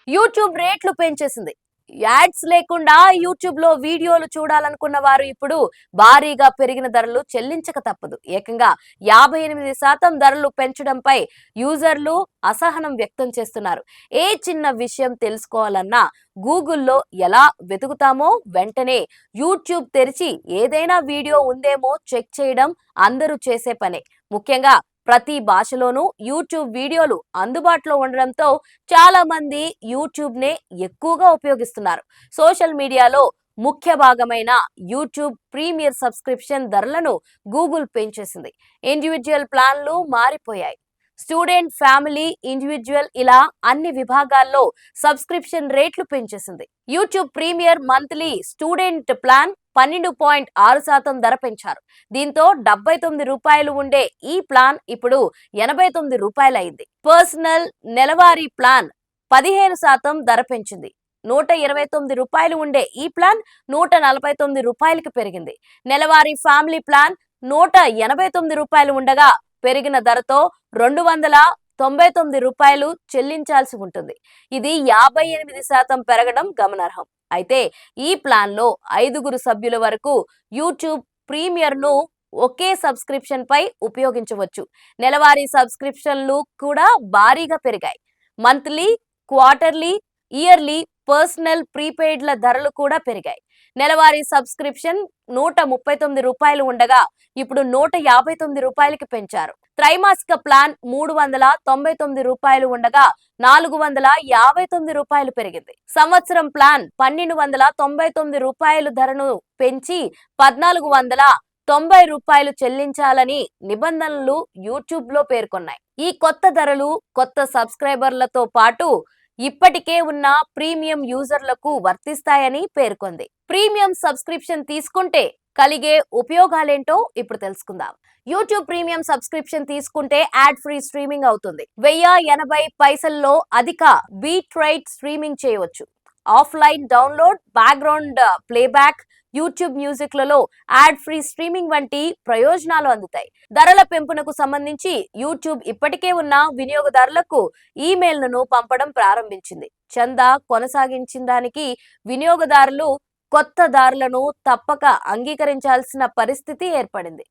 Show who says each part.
Speaker 1: YouTube రేట్లు పెంచేసింది. Ads లేకుండా YouTube లో వీడియోలు చూడాలనుకున్న వారు ఇప్పుడు భారీగా పెరిగిన ధరలు చెల్లించక తప్పదు. ఏకంగా 58% ధరలు పెంచడంపై యూజర్లు అసహనం వ్యక్తం చేస్తున్నారు. ఏ చిన్న విషయం తెలుసుకోవాలన్నా గూగుల్లో ఎలా వెతుకుతామో వెంటనే యూట్యూబ్ తెరిచి ఏదైనా వీడియో ఉందేమో చెక్ చేయడం అందరూ చేసే పనే. ముఖ్యంగా ప్రతి భాషలోనూ యూట్యూబ్ వీడియోలు అందుబాటులో ఉండడంతో చాలా మంది యూట్యూబ్ నే ఎక్కువగా ఉపయోగిస్తున్నారు. సోషల్ మీడియాలో ముఖ్య భాగమైన యూట్యూబ్ ప్రీమియర్ సబ్స్క్రిప్షన్ ధరలను గూగుల్ పెంచేసింది. ఇండివిడ్యువల్ ప్లాన్లు మారిపోయాయి. స్టూడెంట్, ఫ్యామిలీ, ఇండివిడ్యువల్ ఇలా అన్ని విభాగాల్లో సబ్స్క్రిప్షన్ రేట్లు పెంచేసింది. YouTube premier monthly student plan 12.6% ధర పెంచారు. దీంతో రూ. 79 ఉండే ఈ ప్లాన్ ఇప్పుడు రూ. 89 అయింది. పర్సనల్ నెలవారీ ప్లాన్ 15% ధర పెంచింది. రూ. 129 ఉండే ఈ ప్లాన్ రూ. 149కి పెరిగింది. నెలవారీ ఫ్యామిలీ ప్లాన్ రూ. 189 ఉండగా పెరిగిన ధరతో రూ. 299 చెల్లించాల్సి ఉంటుంది. ఇది 58% పెరగడం గమనార్హం. అయితే ఈ ప్లాన్ లో 5గురు సభ్యుల వరకు యూట్యూబ్ ప్రీమియర్ ను ఒకే సబ్స్క్రిప్షన్ పై ఉపయోగించవచ్చు. నెలవారీ సబ్స్క్రిప్షన్లు కూడా భారీగా పెరిగాయి. మంత్లీ, క్వార్టర్లీ, ఇయర్లీ, పర్సనల్, ప్రీపెయిడ్ల ధరలు కూడా పెరిగాయి. నెలవారీ సబ్స్క్రిప్షన్ రూ. 139 ఉండగా ఇప్పుడు రూ. 159కి పెంచారు. త్రైమాసిక ప్లాన్ రూ. 399 ఉండగా రూ. 459 పెరిగింది. సంవత్సరం ప్లాన్ రూ. 1299 ధరను పెంచి రూ. 1490 చెల్లించాలని నిబంధనలు యూట్యూబ్ లో పేర్కొన్నాయి. ఈ కొత్త ధరలు కొత్త సబ్స్క్రైబర్లతో పాటు ఇప్పటికే ఉన్న ప్రీమియం యూజర్లకు వర్తిస్తాయని పేర్కొంది. ప్రీమియం సబ్స్క్రిప్షన్ తీసుకుంటే కలిగే ఉపయోగాలేంటో ఇప్పుడు తెలుసుకుందాం. యూట్యూబ్ ప్రీమియం సబ్స్క్రిప్షన్ తీసుకుంటే యాడ్ ఫ్రీ స్ట్రీమింగ్ అవుతుంది. 1080 అధిక బీట్ రేట్ స్ట్రీమింగ్ చేయవచ్చు. Offline download, background playback, YouTube మ్యూజిక్లలో యాడ్ ఫ్రీ స్ట్రీమింగ్ వంటి ప్రయోజనాలు అందుతాయి. ధరల పెంపునకు సంబంధించి యూట్యూబ్ ఇప్పటికే ఉన్న వినియోగదారులకు ఈమెయిల్లను పంపడం ప్రారంభించింది. చందా కొనసాగించడానికి వినియోగదారులు కొత్త దారులను తప్పక అంగీకరించాల్సిన పరిస్థితి ఏర్పడింది.